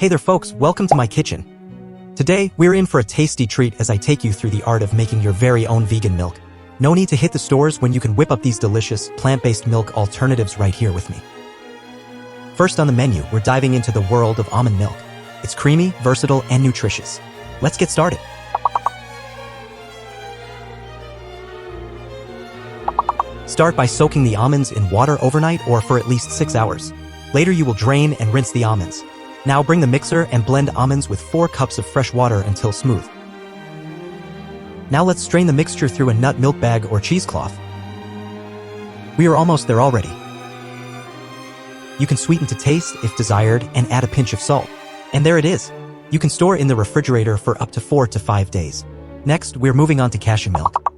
Hey there folks, welcome to my kitchen. Today, we're in for a tasty treat as I take you through the art of making your very own vegan milk. No need to hit the stores when you can whip up these delicious, plant-based milk alternatives right here with me. First on the menu, we're diving into the world of almond milk. It's creamy, versatile, and nutritious. Let's get started. Start by soaking the almonds in water overnight or for at least 6 hours. Later you will drain and rinse the almonds. Now bring the mixer and blend almonds with 4 cups of fresh water until smooth. Now let's strain the mixture through a nut milk bag or cheesecloth. We are almost there already. You can sweeten to taste if desired and add a pinch of salt. And there it is. You can store in the refrigerator for up to 4 to 5 days. Next, we're moving on to cashew milk.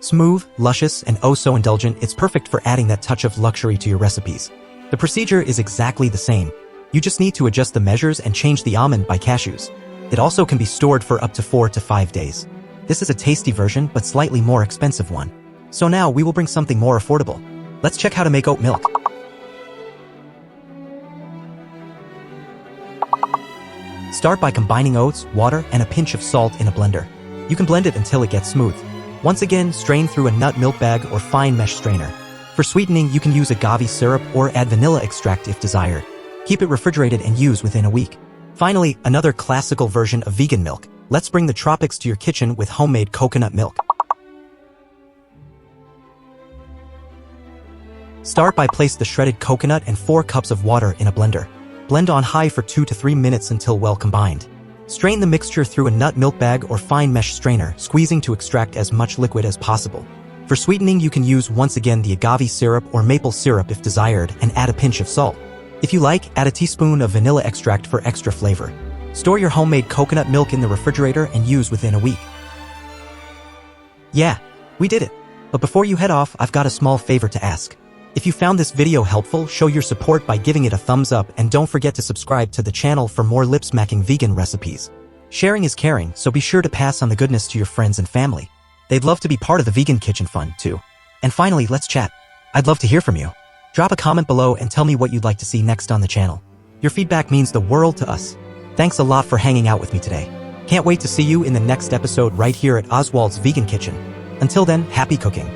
Smooth, luscious, and oh so indulgent, it's perfect for adding that touch of luxury to your recipes. The procedure is exactly the same. You just need to adjust the measures and change the almond by cashews. It also can be stored for up to 4 to 5 days. This is a tasty version, but slightly more expensive one. So now we will bring something more affordable. Let's check how to make oat milk. Start by combining oats, water, and a pinch of salt in a blender. You can blend it until it gets smooth. Once again, strain through a nut milk bag or fine mesh strainer. For sweetening, you can use agave syrup or add vanilla extract if desired. Keep it refrigerated and use within a week. Finally, another classical version of vegan milk. Let's bring the tropics to your kitchen with homemade coconut milk. Start by place the shredded coconut and 4 cups of water in a blender. Blend on high for 2 to 3 minutes until well combined. Strain the mixture through a nut milk bag or fine mesh strainer, squeezing to extract as much liquid as possible. For sweetening, you can use once again the agave syrup or maple syrup if desired and add a pinch of salt. If you like, add a teaspoon of vanilla extract for extra flavor. Store your homemade coconut milk in the refrigerator and use within a week. Yeah, we did it. But before you head off, I've got a small favor to ask. If you found this video helpful, show your support by giving it a thumbs up and don't forget to subscribe to the channel for more lip-smacking vegan recipes. Sharing is caring, so be sure to pass on the goodness to your friends and family. They'd love to be part of the vegan kitchen fun, too. And finally, let's chat. I'd love to hear from you. Drop a comment below and tell me what you'd like to see next on the channel. Your feedback means the world to us. Thanks a lot for hanging out with me today. Can't wait to see you in the next episode right here at Oswald's Vegan Kitchen. Until then, happy cooking.